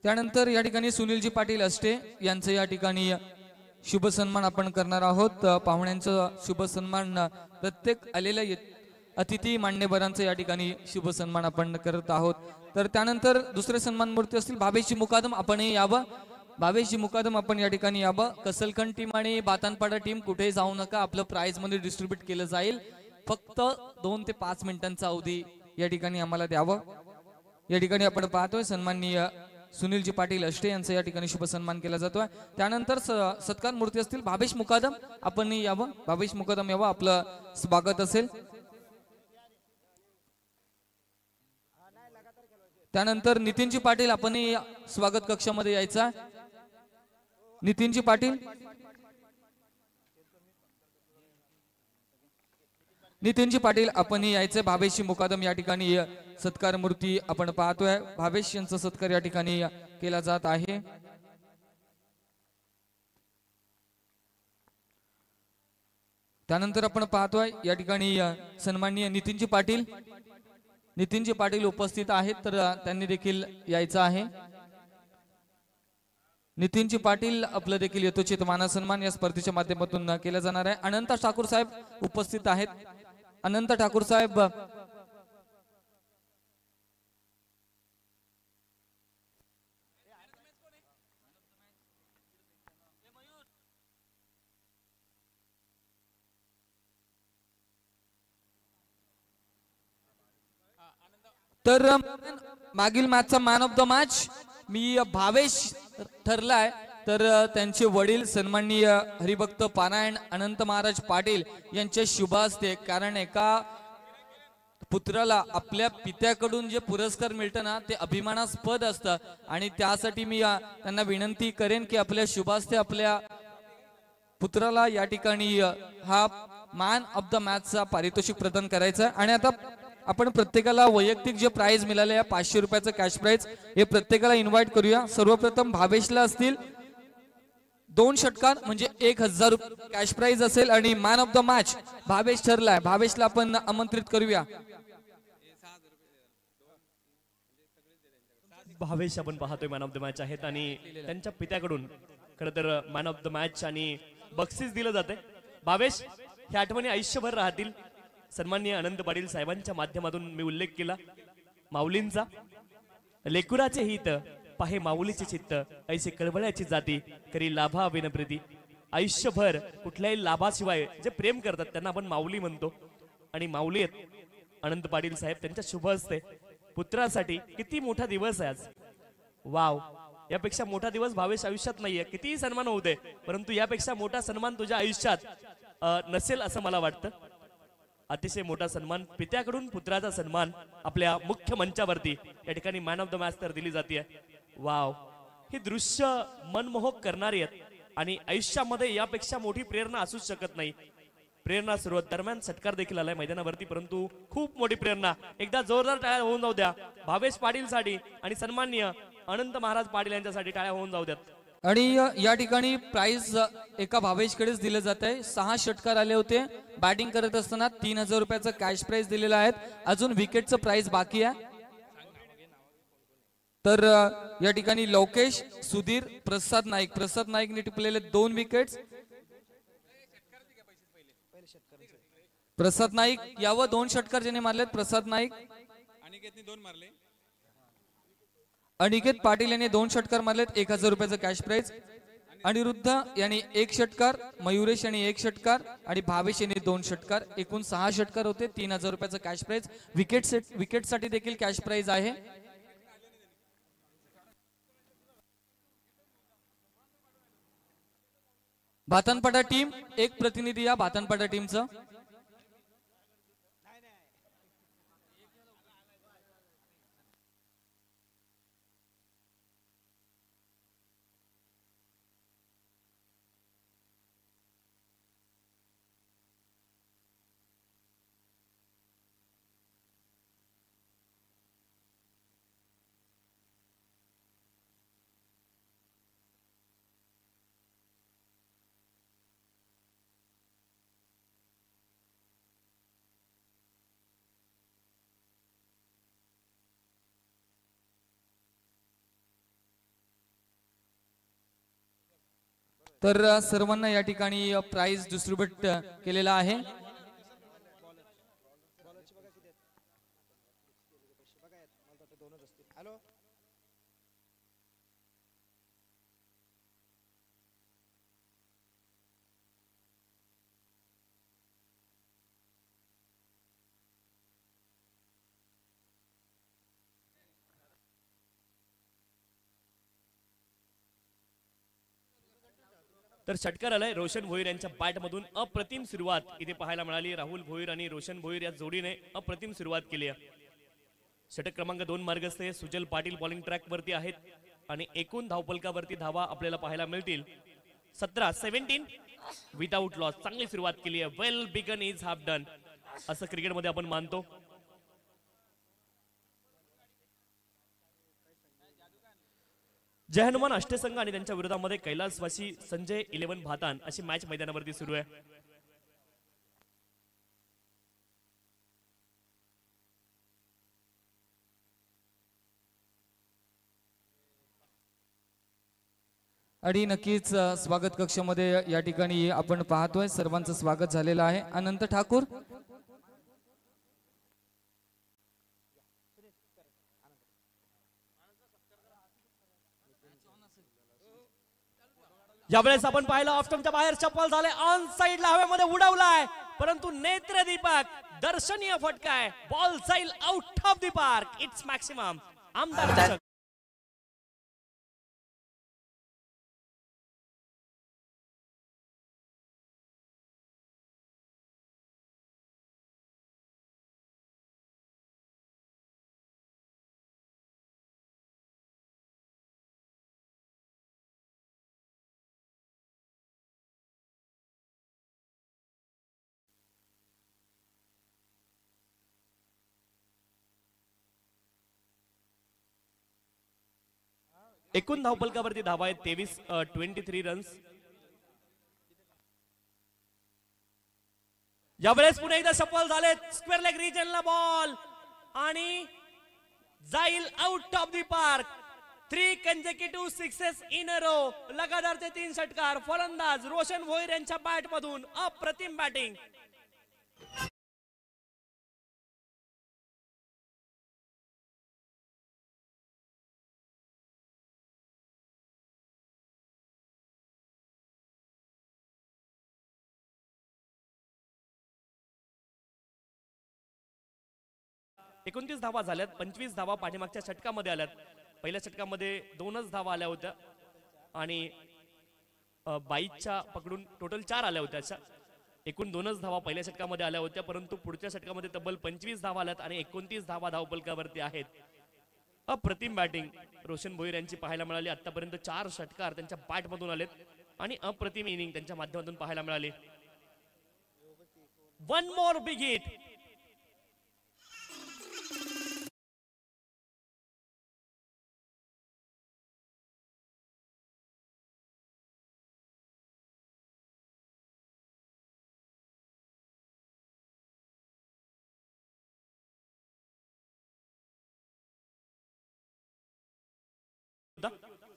त्यानंतर या ठिकाणी सुनीलजी पाटील अष्टे यांचं या ठिकाणी शुभ सन्मान आपण करणार आहोत। पाहुण्यांचं शुभ सन्मान प्रत्येक आलेल्या अतिथी मान्यवरांचं या ठिकाणी शुभ सन्मान आपण करत आहोत। तर त्यानंतर दुसरे सन्मान मूर्ती असतील भावेशजी मुकादम आपणही यावं। भावेशजी मुकादम आपण या ठिकाणी यावं। कसलखंड टीम आणि बातानपाडा टीम कुठे जाऊ नका, आपलं प्राइज मध्ये डिस्ट्रीब्यूट केलं जाईल। फक्त 2 ते 5 मिनिटांचा अवधी या ठिकाणी आम्हाला द्यावं। या ठिकाणी आपण पाहतोय सन्माननीय सुनीलजी पाटील अष्टे यांचा या ठिकाणी शुभ सन्मान केला जातोय। त्यानंतर सत्कार मूर्ती असतील भावेश मुकादम आपण यावं। भावेश मुकादम यावं, आपलं स्वागत असेल। त्यानंतर नितीनजी पाटील आपण स्वागत कक्षामध्ये यायचा। नितीनजी पाटील, नितीनजी पाटील आपण यायचे। भावेशजी मुकादम या ठिकाणी सत्कार मूर्ती आपण पाहतोय। भावेश यांचा सत्कार या ठिकाणी केला जात आहे। त्यानंतर आपण पाहतोय या ठिकाणी सन्माननीय नितीनजी पाटील, नितीनजी पाटील उपस्थित आहेत, तर त्यांनी देखील यायचं आहे। नितीनजी पाटील आपलं देखील यथोचित मानसन्मान या स्पर्धेच्या माध्यमातून केला जाणार आहे। अनंत ठाकूर साहेब उपस्थित आहेत। अनंत ठाकूर साहेब तर मागील मॅचचा मॅन ऑफ द मॅच मी भावेश ठरलाय। तर त्यांचे वडील सन्माननीय हरिभक्त पारायण अनंत महाराज पाटील यांचे शुभ हस्ते, कारण एका पुत्राला आपल्या पित्याकडून जे पुरस्कार मिळतं ना ते अभिमानास्पद असतं, आणि त्यासाठी मी त्यांना विनंती करेन की आपल्या शुभ हस्ते आपल्या पुत्राला या ठिकाणी हा मॅन ऑफ द मॅचचा पारितोषिक प्रदान करायचा। आणि आता आपण प्रत्येकाला वैयक्तिक जे प्राइज मिळाले आहे 500 रुपयाचं कॅश प्राइज हे प्रत्येकाला इन्व्हाइट करूया। सर्वप्रथम भावेशला असतील 2 षटकार म्हणजे 1000 रुपये कॅश प्राइज असेल, आणि man of the match Bhavesh ठरलाय। भावेशला आपण आमंत्रित करूया। भावेश आपण पाहतोय मॅन ऑफ द मॅच आहेत, आणि त्यांच्या पित्याकडून खरं तर मॅन ऑफ द मॅच आणि बक्षीस दिलं जाते। भावेश ह्या आठवणी आयुष्यभर राहतील। सन्माननीय अनंत पाटील साहेबांच्या माध्यमातून मी उल्लेख केला माऊलींचा, लेकुराचे हित पाहे माऊलीचे चित्त, ऐसे कळवळ्याची जाती करी लाभा विनप्रीती। आयुष्यभर कुठल्याही लाभाशिवाय जे प्रेम करतात त्यांना आपण माऊली म्हणतो, आणि माऊली अनंत पाटील साहेब त्यांच्या शुभ हस्ते पुत्रासाठी किती मोठा दिवस आहे आज। वाव, यापेक्षा मोठा दिवस भावेश आयुष्यात नाहीये। कितीही सन्मान होऊ दे, परंतु यापेक्षा मोठा सन्मान तुझ्या आयुष्यात नसेल असं मला वाटतं। अतिशय मोठा सन्मान, पित्याकडून पुत्राचा सन्मान आपल्या मुख्य मंचावरती या ठिकाणी मॅन ऑफ द मॅच तर दिली जाते। वाव, हे दृश्य मनमोहक करणारी आहेत, आणि आयुष्यामध्ये यापेक्षा मोठी प्रेरणा असूच शकत नाही। प्रेरणा सुरुवात दरम्यान सत्कार देखील आलाय मैदानावरती, परंतु खूप मोठी प्रेरणा। एकदा जोरदार टाळ्या होऊन जाऊ द्या भावेश पाटील साठी, आणि सन्माननीय अनंत महाराज पाटील यांच्यासाठी टाळ्या होऊन जाऊ द्यात। आणि या ठिकाणी प्राइज एका भावेशकडेच दिले जात आहे। 6 षटकार आले होते। बॅटिंग करत असताना 3000 रुपयाचं कॅश प्राइज दिलेलं आहे। अजून विकेटचं प्राइज बाकी आहे। तर या ठिकाणी लोकेश सुधीर प्रसाद नाईकने टिपलेले 2 विकेट्स। प्रसाद नाईक यावं, 2 षटकार ज्याने मारलेत प्रसाद नाईक। अनिकेतने 2 मारले। अनिकेत पाटील यांनी 2 षटकार मारलेत, 1000 रुपयाचं कॅश प्राइज। अनिरुद्ध यांनी 1 षटकार, मयुरेश यांनी 1 षटकार, आणि भावेश यांनी 2 षटकार। एकूण 6 षटकार होते, 3000 रुपयाचं कॅश प्राइज। विकेट साठी देखील कॅश प्राइज आहे। भातनपाडा टीम एक प्रतिनिधी या भातनपाडा टीमचं। तर सर्वांना या ठिकाणी प्राइज डिस्ट्रीब्युट केलेला आहे. तर षटकार आलाय रोशन भोईर यांच्या बॅट मधून. अप्रतिम सुरुवात इथे पाहायला मिळाली. राहुल भोईर आणि रोशन भोईर या जोडीने अप्रतिम सुरुवात केली आहे. षटक क्रमांक 2 मार्गस्थ सुजल पाटील बॉलिंग ट्रॅक वरती आहेत आणि एकूण धावपलकावरती धावा आपल्याला पाहायला मिळतील 17 विदाउट लॉस. चांगली सुरुवात केली आहे. Well begun is half done असं क्रिकेटमध्ये आपण मानतो. जय हनुमान अष्टसंघ आणि त्यांच्या विरोधामध्ये कैलासवासी संजय 11 भातान अशी मॅच मैदानावरती सुरू आहे. आणि नक्कीच स्वागत कक्षामध्ये या ठिकाणी आपण पाहतोय सर्वांचं स्वागत झालेलं आहे. अनंत ठाकूर यावेळेस आपण पाहिलं ऑफस्टंपच्या बाहेर चप्पल झाले. ऑन साइडला हवेमध्ये उडवलाय परंतु नेत्र दीपक दर्शनीय फटका आहे. बॉल जाईल out of the park. It's maximum आमदार. एकूण धावपलकावरती धावा आहेत 23 रन्स. यावेळेस पुन्हा एकदा सफल झाले. स्क्वेअर लेग रिजनला बॉल आणि जाईल out of the park. 3 consecutive sixes in a row. लगातारचे 3 षटकार. फलंदाज रोशन भोईर यांच्या बॅट मधून अप्रतिम बॅटिंग. एकोणतीस धावा झाल्यात. 25 धावा पाठीमागच्या षटकामध्ये आल्यात. पहिल्या षटकामध्ये 2च धावा आल्या होत्या आणि 22च्या पकडून टोटल 4 आल्या होत्या. अशा एकूण 2च धावा पहिल्या षटकामध्ये आल्या होत्या परंतु पुढच्या षटकामध्ये तब्बल 25 धावा आल्यात आणि 29 धावा धावपलकावरती आहेत. अप्रतिम बॅटिंग रोशन भोईर यांची पाहायला मिळाली. आतापर्यंत 4 षटकार त्यांच्या बॅट मधून आलेत आणि अप्रतिम इनिंग त्यांच्या माध्यमातून पाहायला मिळाली. One more big hit.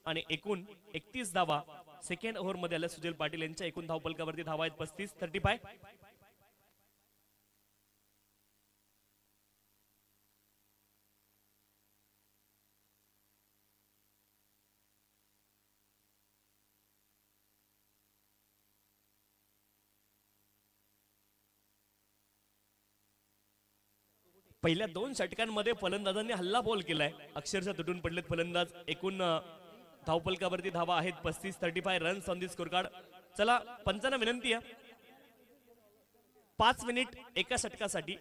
आणि एकूण 31 धावा सेकंड ओव्हर मध्ये आल्या सुजल पाटील यांच्या. एकूण धावपलकावरती धावा आहेत 35. पहिल्या 2 षटकांमध्ये फलंदाजांनी हल्ला बॉल केलाय. अक्षरशः तुटून पडलेत फलंदाज. एकूण धावपलकावरती धावा आहेत 35 runs on the score card. चला पंचांना विनंती आहे 5 मिनिट एका षटकासाठी.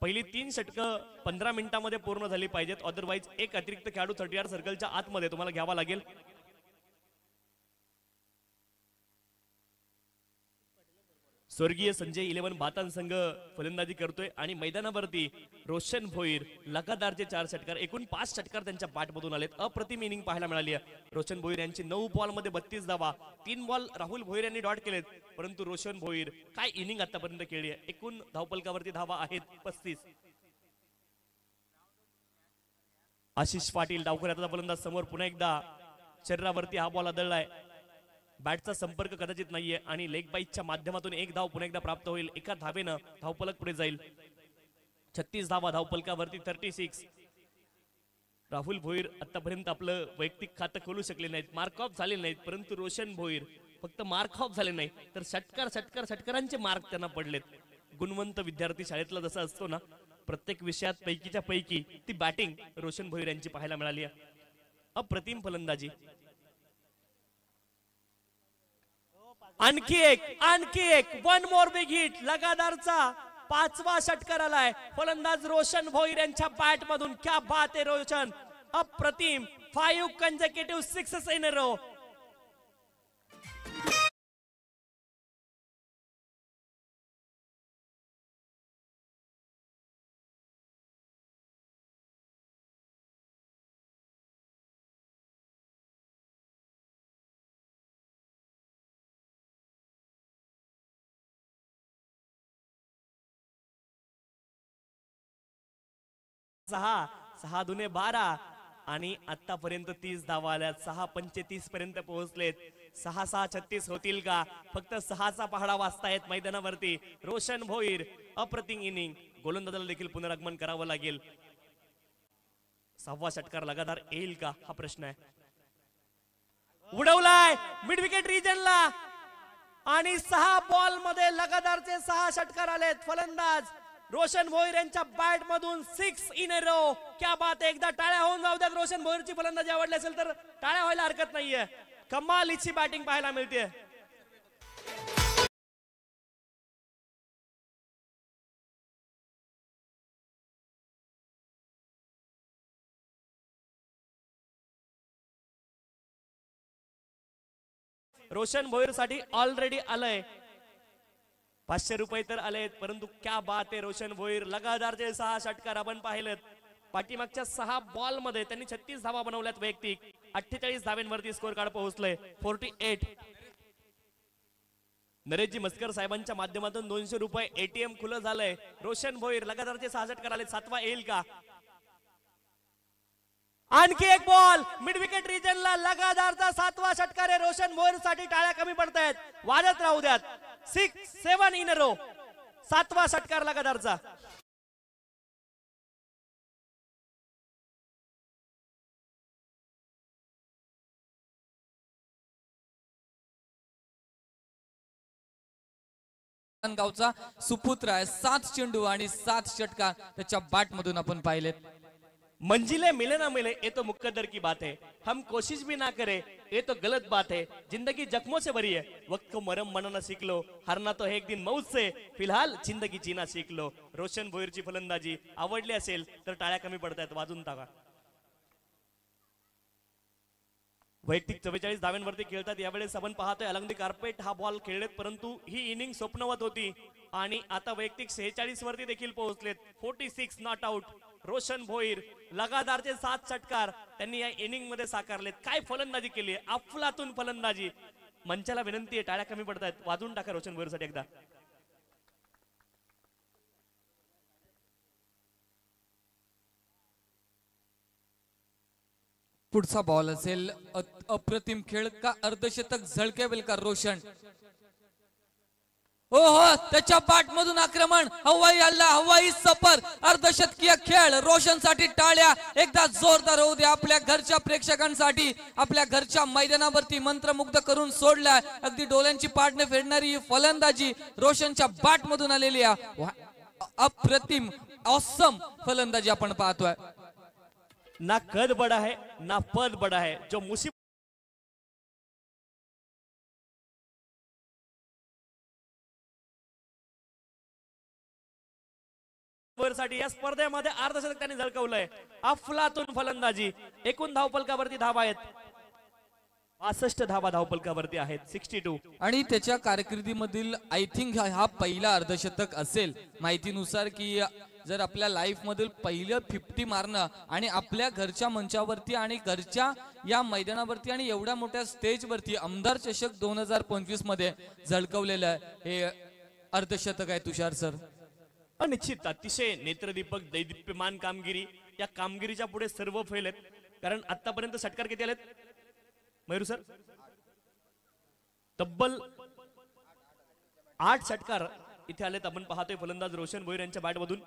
पहिली 3 षटकं 15 मिनिटांमध्ये पूर्ण झाली पाहिजेत. अदरवाईज एक अतिरिक्त खेळाडू 30 सर्कलच्या आतमध्ये तुम्हाला घ्यावा लागेल. स्वर्गीय संजय 11 भातान संघ फलंदाजी करतोय आणि मैदानावरती रोशन भोईर लगातारचे 4 षटकार. एकूण 5 षटकार त्यांच्या बॅटमधून आलेत. अप्रतिम इनिंग पाहायला मिळाली आहे. रोशन भोईर यांची 9 बॉल मध्ये 32 धावा. 3 बॉल राहुल भोईर यांनी डॉट केलेत परंतु रोशन भोईर काय इनिंग आतापर्यंत खेळली आहे. एकूण धावपलकावरती धावा आहेत 35. आशिष पाटील डावखुऱ्याचा फलंदाज समोर पुन्हा एकदा शरीरावरती हा बॉल आदळलाय. बॅटचा संपर्क कदाचित नाहीये आणि लेग बाईकच्या माध्यमातून एक धाव पुन्हा एकदा प्राप्त होईल. एका धावेनं धावफलक पुढे जाईल. 36 धावा धावफलकावरती 36. राहुल भोईर आतापर्यंत आपलं वैयक्तिक खातं खोलू शकले नाहीत, मार्क ऑफ झाले नाहीत, परंतु रोशन भोईर फक्त मार्क ऑफ झाले नाही तर षटकारांचे मार्क त्यांना पडलेत. गुणवंत विद्यार्थी शाळेतला जसा असतो ना, प्रत्येक विषयात पैकीच्या पैकी ती बॅटिंग रोशन भोईर यांची पाहायला मिळाली आहे. अप्रतिम फलंदाजी. आणखी एक वन मोर बिग हिट. लगातारचा 5वा षटकार आलाय. फलंदाज रोशन भोईर यांच्या बॅट मधून. क्या बात आहे रोशन, अप्रतिम. 5 consecutive sixes in a row. सहा दुने 12 आणि आतापर्यंत 30 धावा आल्या. 6 35 पर्यंत पोहोचलेत. 6 36 होतील का? फक्त 6चा पहाडा वाजतायत मैदानावरती. रोशन भोईर अप्रतिम इनिंग. गोलंदाजाला देखील पुनरागमन करावं लागेल. 6वा षटकार लगातार येईल का हा प्रश्न आहे. उडवलाय मिड विकेट रिजनला आणि 6 बॉल मध्ये लगातारचे 6 षटकार आलेत. फलंदाज रोशन भोईर यांच्या बॅट मधून 6 in a row. क्या बात आहे. एकदा टाळ्या होऊन जाऊ द्या. रोशन भोईरची फलंदाजी आवडली असेल तर टाळ्या व्हायला हरकत नाहीये. कमालीची बॅटिंग पाहायला मिळते. रोशन भोईर साठी ऑलरेडी आलंय 500 रुपये तर आलेत, परंतु क्या बात आहे. रोशन भोईर लगातारचे 6 षटकार आपण पाहिलेत. पाठीमागच्या 6 बॉल मध्ये त्यांनी 36 धावा बनवल्यात वैयक्तिक. 48 धाव्यांवरती स्कोर कार्ड पोहोचलंय 48. नरेशजी मस्कर साहेबांच्या माध्यमातून 200 रुपये एटीएम खुलं झालंय. रोशन भोईर लगातारचे 6 षटकार आलेत. 7वा येईल का? आणखी एक बॉल मिड विकेट रिजनला. लगातारचा 7वा षटकार आहे. रोशन भोईर साठी टाळ्या कमी पडतायत. वाजत राहू द्यात. 6-7 in a row. 7वा षटकार लगातारचा. गावचा सुपुत्र आहे. 7 चेंडू आणि 7 षटकार त्याच्या बॅट मधून आपण पाहिलेत. मंजिले मिले ना मिले ये तो मुकद्दर की बात है, हम कोशिश भी ना करें ये तो गलत बात है. जिंदगी जख्मों से भरी है, वक्त को मरम बनाना सीख लो, हारना तो है एक दिन मौत से, फिलहाल जिंदगी जीना सीख लो. रोशन भोईरची फलंदाजी आवडली असेल तर टाळ्या कमी पडतायत. वाजून टाका. वैयक्तिक 44 धाव्यांवरती खेळतात. यावेळेस आपण पाहतोय अलंग दी कार्पेट हा बॉल खेळलेत, परंतु ही इनिंग स्वप्नवत होती आणि आता वैयक्तिक 46 वरती देखील पोहोचलेत. 46 नॉट आउट. रोशन भोईर लगातारचे 7 षटकार त्यांनी या इनिंग मध्ये साकारलेत. काय फलंदाजी केली आहे, अफलातून फलंदाजी. मंचाला विनंती आहे, टाळ्या कमी पडतायत. वाजून टाका रोशन भोईर साठी एकदा. पुढचा बॉल असेल. अप्रतिम खेळ का अर्धशतक झळकेल का रोशन? हो हो, त्याच्या बॅट मधून आक्रमण. हवाई हल्ला, हवाई सफर, अर्धशतकीय खेळ. रोशन साठी टाळ्या एकदा जोरदार होऊ द्या. आपल्या घरच्या प्रेक्षकांसाठी, आपल्या घरच्या मैदानावरती मंत्रमुग्ध करून सोडलाय. अगदी डोळ्यांची पाडणे फेडणारी ही फलंदाजी रोशनच्या बॅट मधून आलेली आहे. अप्रतिम ऑसम फलंदाजी आपण पाहतोय. ना कद बड़ा है ना पद बड़ा है, जो मुसीबत साठी या स्पर्धेमध्ये अर्धशतक त्यांनी झळकवलंय. अफलातून फलंदाजी. एकूण धावफलकावरती धावा आहेत 62 धावा धावफलकावरती आहेत. 62. आणि त्याच्या कारकिर्दीमधील आय थिंक हा पहिला अर्धशतक असेल माहितीनुसार, की जर आपल्या लाईफ मधील पहिलं 50 मारणं आणि आपल्या घरच्या मंचावरती आणि घरच्या या मैदानावरती आणि एवढ्या मोठ्या स्टेजवरती आमदार चषक 2025 मध्ये झळकवलेलं हे अर्धशतक आहे तुषार सर. निश्चित अतिशय नेत्रदीपक दैदिप्यमान कामगिरी. या कामगिरीच्या पुढे सर्व फेल आहेत, कारण आतापर्यंत षटकार किती आलेत मयूर सर? तब्बल 8 षटकार इथे आलेत. आपण पाहतोय फलंदाज रोशन भोईर यांच्या बॅटमधून.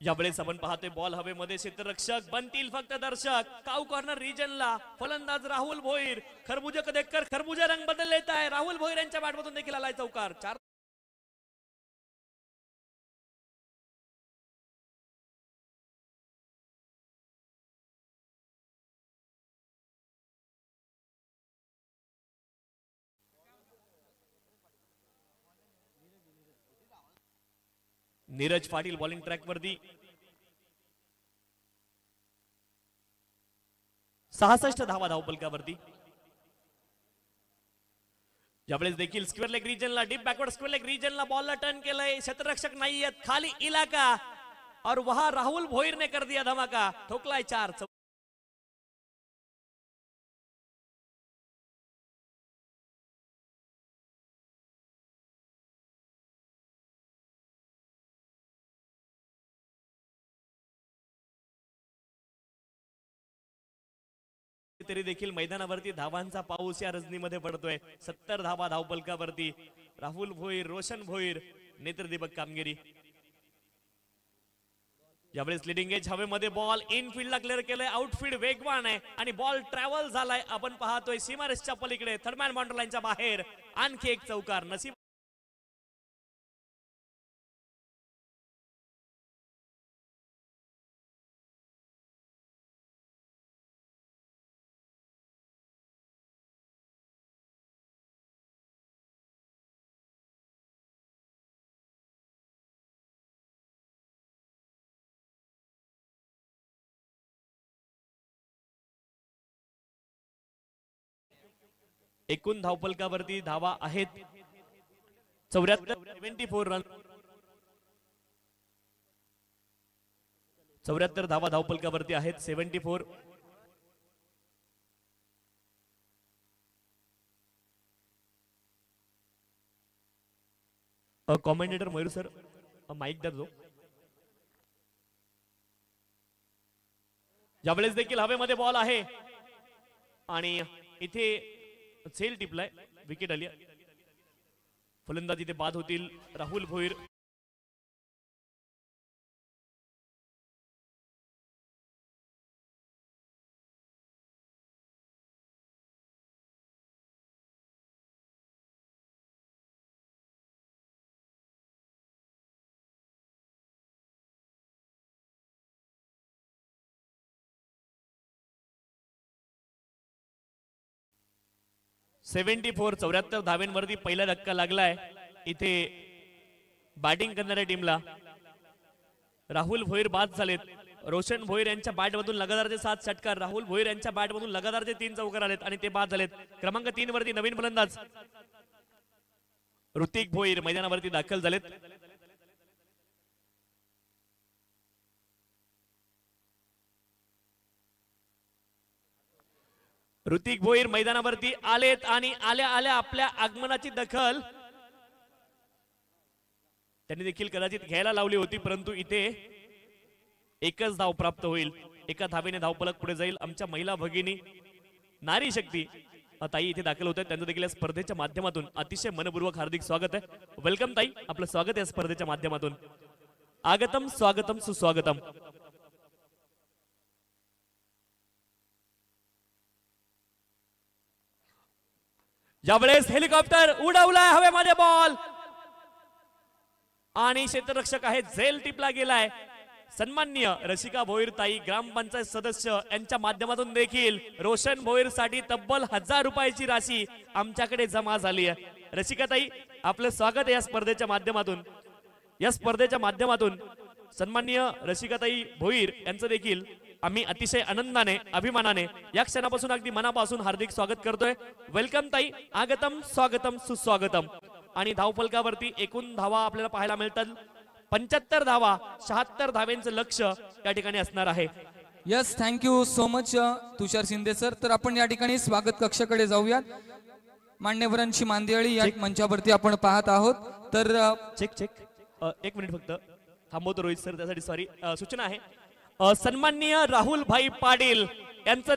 यावेळेस आपण पाहतोय बॉल हवेमध्ये, क्षेत्ररक्षक बनतील फक्त दर्शक. काऊ कॉर्नर रिजनला फलंदाज राहुल भोईर. खरबुजे कदेकर, खरबुजे रंग बदल लेत आहे. राहुल भोईर यांच्या बॅटमधून देखील आलाय चौकार. 4 नीरज पाटील बॉलिंग ट्रॅक वरती. 66 धावा धावपलकावरती. यावेळेस देखील स्क्वेअर लेग रिजनला, डीप बॅकवर्ड स्क्वेअर लेग रिजनला बॉलला टर्न केलंय. क्षेत्ररक्षक नाहीयेत, खाली इलाका और वहां राहुल भोईर ने कर दिया धमाका. ठोकलाय 4. तरी देखील मैदानावरती धावांचा पाऊस या रजनीमध्ये पडतोय. 70 धावा धावपलकावरती. राहुल भोईर, रोशन भोईर नेत्रदीपक कामगिरी. यावेळेस लिडिंग एज हवेमध्ये, बॉल इनफिल्डला क्लिअर केलंय. आउटफील्ड वेगवान आहे आणि बॉल ट्रॅव्हल झालाय. आपण पाहतोय सीमारेषच्या पलीकडे थर्डमॅन बाउंड्री लाईनच्या बाहेर. आणखी एक चौकार. नसीब एकूण धावपलकावरती धावा आहेत 74 रन. 74 धावा धावपलकावरती आहेत. 74. कॉमेंटेटर मयूर सर माईक द्या जो. यावेळेस देखील हवेमध्ये बॉल आहे आणि इथे झेल टिपलाय. विकेट आली. फलंदाज इथे बाद होतील. राहुल भोईर. सेव्हन्टी 74 धावेंवरती पहिला धक्का लागलाय इथे बॅटिंग करणाऱ्या टीमला. राहुल भोईर बाद झालेत. रोशन भोईर यांच्या बॅटमधून लगातारचे 7 षटकार. राहुल भोईर यांच्या बॅटमधून लगातारचे 3 चौकार आलेत आणि ते बाद झालेत. क्रमांक 3 वरती नवीन फलंदाज ऋतिक भोईर मैदानावरती दाखल झालेत. ऋतिक भोईर मैदानावरती आलेत आणि आल्या आल्या आपल्या आगमनाची दखल त्यांनी देखील कदाचित घ्यायला लावली होती, परंतु इथे एकच धाव प्राप्त होईल. एका धावेने धावपलक पुढे जाईल. आमच्या महिला भगिनी नारी शक्ती ताई इथे दाखल होत आहेत. त्यांचं देखील या स्पर्धेच्या माध्यमातून अतिशय मनपूर्वक हार्दिक स्वागत आहे. वेलकम ताई, आपलं स्वागत या स्पर्धेच्या माध्यमातून. आगतम स्वागतम सुस्वागतम. यावेळेस हेलिकॉप्टर उडवलाय हवेमध्ये बॉल आणि क्षेत्ररक्षक आहे झेल टिपला गेलाय. सन्माननीय रसिका भोईर ताई ग्रामपंचायत सदस्य यांच्या माध्यमातून देखील रोशन भोईर साठी तब्बल 1000 रुपयाची राशी आमच्याकडे जमा झाली आहे. रसिका ताई, आपलं स्वागत आहे या स्पर्धेच्या माध्यमातून. या स्पर्धेच्या माध्यमातून सन्माननीय रसिकाताई भोईर यांचं देखील आम्ही अतिशय आनंदाने अभिमानाने या क्षणापासून अगदी मनापासून हार्दिक स्वागत करतोय. वेलकम ताई, आगतम स्वागतम सुस्वागतम. आणि धावफलकावरती एकूण धावा आपल्याला पाहायला मिळतात 75 धावा. 76 धावेंचं लक्ष या ठिकाणी असणार आहे. यस, थँक्यू सो मच तुषार शिंदे सर. तर आपण या ठिकाणी स्वागत कक्षाकडे जाऊयात. मान्यवरांची मांदियाळी या मंचावरती आपण पाहत आहोत. तर चेक चेक. एक मिनिट फक्त थांबवतो रोहित सर, त्यासाठी सॉरी. सूचना आहे, सन्माननीय राहुल भाई पाटील यांचं